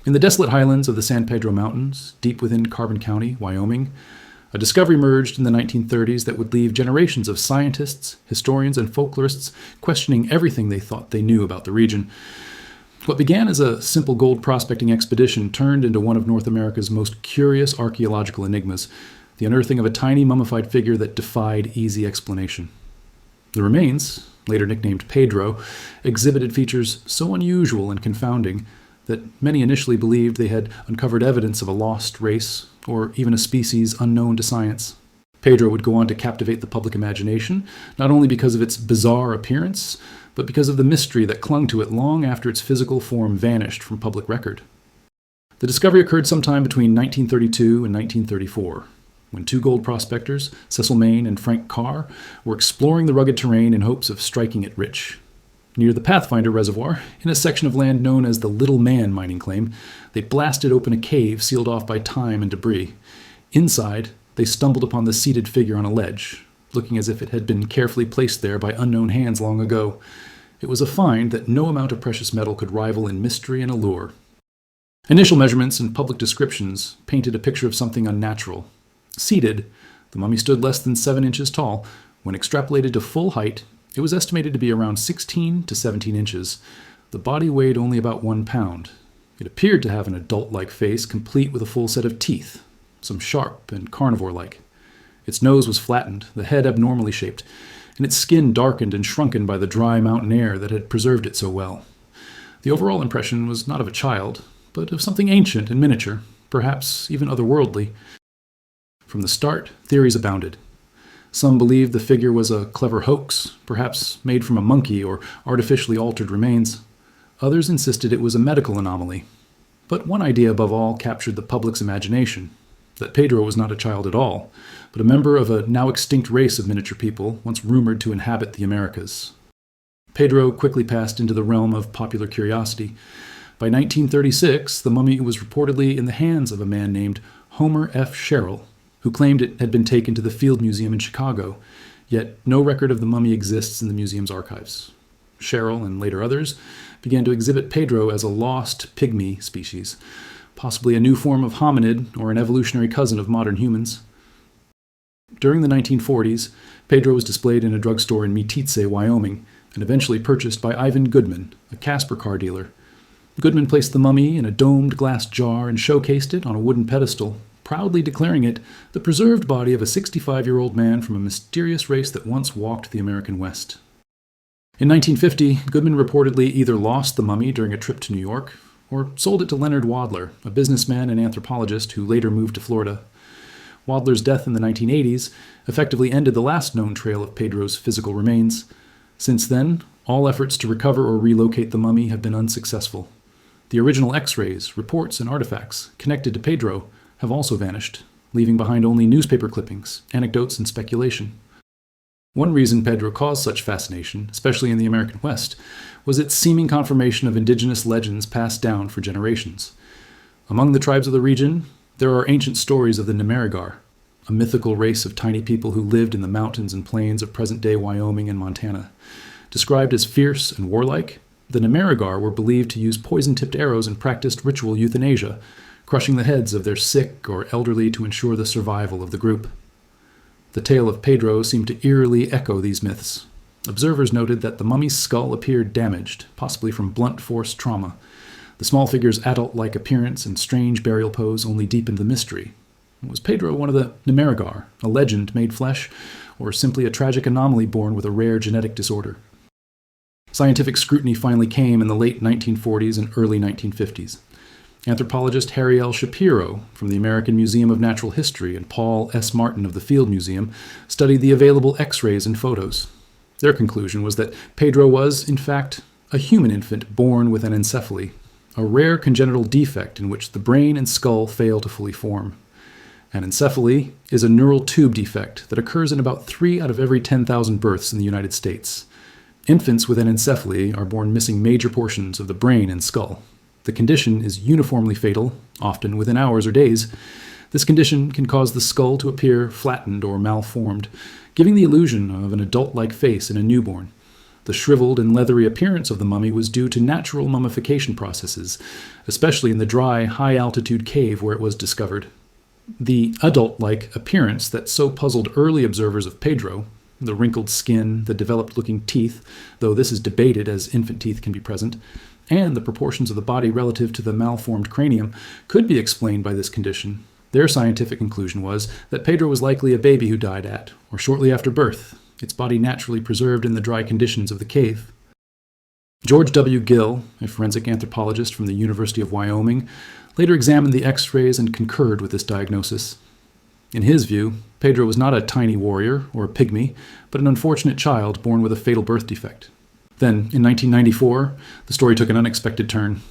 In the desolate highlands of the San Pedro Mountains, deep within Carbon County, Wyoming, a discovery emerged in the 1930s that would leave generations of scientists, historians, and folklorists questioning everything they thought they knew about the region. What began as a simple gold prospecting expedition turned into one of North America's most curious archaeological enigmas, the unearthing of a tiny mummified figure that defied easy explanation. The remains, later nicknamed Pedro, exhibited features so unusual and confounding that many initially believed they had uncovered evidence of a lost race or even a species unknown to science. Pedro would go on to captivate the public imagination, not only because of its bizarre appearance, but because of the mystery that clung to it long after its physical form vanished from public record. The discovery occurred sometime between 1932 and 1934, when two gold prospectors, Cecil Main and Frank Carr, were exploring the rugged terrain in hopes of striking it rich. Near the Pathfinder Reservoir, in a section of land known as the Little Man mining claim, they blasted open a cave sealed off by time and debris. Inside, they stumbled upon the seated figure on a ledge, looking as if it had been carefully placed there by unknown hands long ago. It was a find that no amount of precious metal could rival in mystery and allure. Initial measurements and public descriptions painted a picture of something unnatural. Seated, the mummy stood less than 7 inches tall. When extrapolated to full height, it was estimated to be around 16 to 17 inches. The body weighed only about 1 pound. It appeared to have an adult-like face, complete with a full set of teeth, some sharp and carnivore-like. Its nose was flattened, the head abnormally shaped, and its skin darkened and shrunken by the dry mountain air that had preserved it so well. The overall impression was not of a child, but of something ancient and miniature, perhaps even otherworldly. From the start, theories abounded. Some believed the figure was a clever hoax, perhaps made from a monkey or artificially altered remains. Others insisted it was a medical anomaly. But one idea above all captured the public's imagination, that Pedro was not a child at all, but a member of a now extinct race of miniature people once rumored to inhabit the Americas. Pedro quickly passed into the realm of popular curiosity. By 1936, the mummy was reportedly in the hands of a man named Homer F. Sherrill, who claimed it had been taken to the Field Museum in Chicago, yet no record of the mummy exists in the museum's archives. Sherrill, and later others, began to exhibit Pedro as a lost pygmy species, possibly a new form of hominid or an evolutionary cousin of modern humans. During the 1940s, Pedro was displayed in a drugstore in Meeteetse, Wyoming, and eventually purchased by Ivan Goodman, a Casper car dealer. Goodman placed the mummy in a domed glass jar and showcased it on a wooden pedestal, proudly declaring it the preserved body of a 65-year-old man from a mysterious race that once walked the American West. In 1950, Goodman reportedly either lost the mummy during a trip to New York or sold it to Leonard Wadler, a businessman and anthropologist who later moved to Florida. Wadler's death in the 1980s effectively ended the last known trail of Pedro's physical remains. Since then, all efforts to recover or relocate the mummy have been unsuccessful. The original X-rays, reports, and artifacts connected to Pedro have also vanished, leaving behind only newspaper clippings, anecdotes, and speculation. One reason Pedro caused such fascination, especially in the American West, was its seeming confirmation of indigenous legends passed down for generations. Among the tribes of the region, there are ancient stories of the Nimerigar, a mythical race of tiny people who lived in the mountains and plains of present-day Wyoming and Montana. Described as fierce and warlike, the Nimerigar were believed to use poison-tipped arrows and practiced ritual euthanasia, crushing the heads of their sick or elderly to ensure the survival of the group. The tale of Pedro seemed to eerily echo these myths. Observers noted that the mummy's skull appeared damaged, possibly from blunt force trauma. The small figure's adult-like appearance and strange burial pose only deepened the mystery. Was Pedro one of the Nimerigar, a legend made flesh, or simply a tragic anomaly born with a rare genetic disorder? Scientific scrutiny finally came in the late 1940s and early 1950s. Anthropologist Harry L. Shapiro from the American Museum of Natural History and Paul S. Martin of the Field Museum studied the available X-rays and photos. Their conclusion was that Pedro was, in fact, a human infant born with anencephaly, a rare congenital defect in which the brain and skull fail to fully form. Anencephaly is a neural tube defect that occurs in about 3 out of every 10,000 births in the United States. Infants with anencephaly are born missing major portions of the brain and skull. The condition is uniformly fatal, often within hours or days. This condition can cause the skull to appear flattened or malformed, giving the illusion of an adult-like face in a newborn. The shriveled and leathery appearance of the mummy was due to natural mummification processes, especially in the dry, high-altitude cave where it was discovered. The adult-like appearance that so puzzled early observers of Pedro, the wrinkled skin, the developed-looking teeth, though this is debated as infant teeth can be present, and the proportions of the body relative to the malformed cranium, could be explained by this condition. Their scientific conclusion was that Pedro was likely a baby who died at, or shortly after birth, its body naturally preserved in the dry conditions of the cave. George W. Gill, a forensic anthropologist from the University of Wyoming, later examined the X-rays and concurred with this diagnosis. In his view, Pedro was not a tiny warrior or a pygmy, but an unfortunate child born with a fatal birth defect. Then, in 1994, the story took an unexpected turn.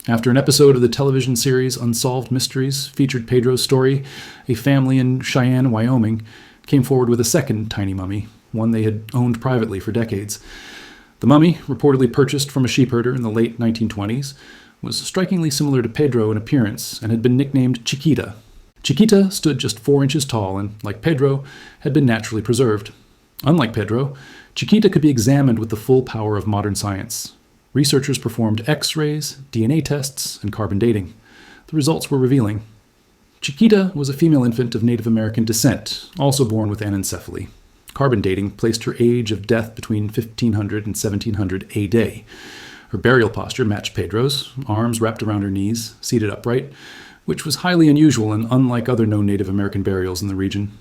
After an episode of the television series Unsolved Mysteries featured Pedro's story, a family in Cheyenne, Wyoming, came forward with a second tiny mummy, one they had owned privately for decades. The mummy, reportedly purchased from a sheepherder in the late 1920s, was strikingly similar to Pedro in appearance and had been nicknamed Chiquita. Chiquita stood just 4 inches tall and, like Pedro, had been naturally preserved. Unlike Pedro, Chiquita could be examined with the full power of modern science. Researchers performed X-rays, DNA tests, and carbon dating. The results were revealing. Chiquita was a female infant of Native American descent, also born with anencephaly. Carbon dating placed her age of death between 1500 and 1700 AD. Her burial posture matched Pedro's, arms wrapped around her knees, seated upright, which was highly unusual and unlike other known Native American burials in the region.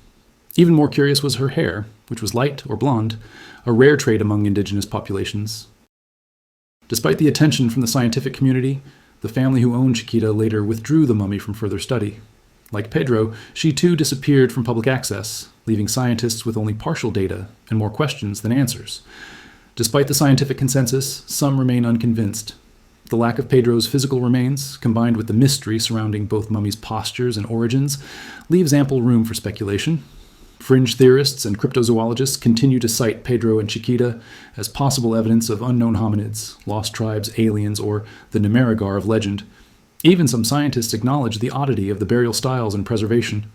Even more curious was her hair, which was light or blonde, a rare trait among indigenous populations. Despite the attention from the scientific community, the family who owned Chiquita later withdrew the mummy from further study. Like Pedro, she too disappeared from public access, leaving scientists with only partial data and more questions than answers. Despite the scientific consensus, some remain unconvinced. The lack of Pedro's physical remains, combined with the mystery surrounding both mummies' postures and origins, leaves ample room for speculation. Fringe theorists and cryptozoologists continue to cite Pedro and Chiquita as possible evidence of unknown hominids, lost tribes, aliens, or the Nimerigar of legend. Even some scientists acknowledge the oddity of the burial styles and preservation.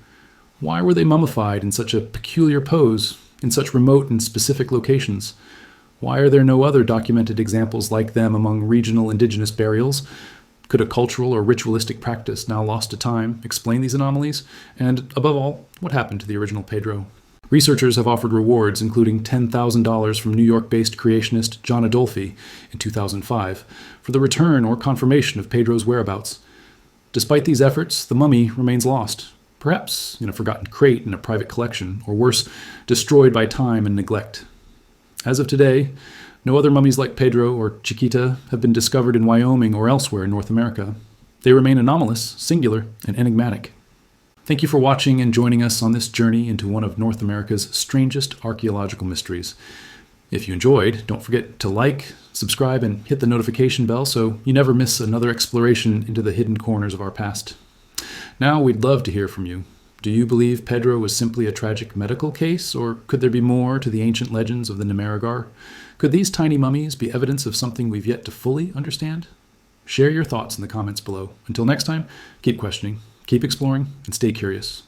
Why were they mummified in such a peculiar pose, in such remote and specific locations? Why are there no other documented examples like them among regional indigenous burials? Could a cultural or ritualistic practice now lost to time explain these anomalies? And, above all, what happened to the original Pedro? Researchers have offered rewards, including $10,000 from New York-based creationist John Adolphi in 2005 for the return or confirmation of Pedro's whereabouts. Despite these efforts, the mummy remains lost, perhaps in a forgotten crate in a private collection, or worse, destroyed by time and neglect. As of today, no other mummies like Pedro or Chiquita have been discovered in Wyoming or elsewhere in North America. They remain anomalous, singular, and enigmatic. Thank you for watching and joining us on this journey into one of North America's strangest archaeological mysteries. If you enjoyed, don't forget to like, subscribe, and hit the notification bell so you never miss another exploration into the hidden corners of our past. Now, we'd love to hear from you. Do you believe Pedro was simply a tragic medical case, or could there be more to the ancient legends of the Nimerigar? Could these tiny mummies be evidence of something we've yet to fully understand? Share your thoughts in the comments below. Until next time, keep questioning, keep exploring, and stay curious.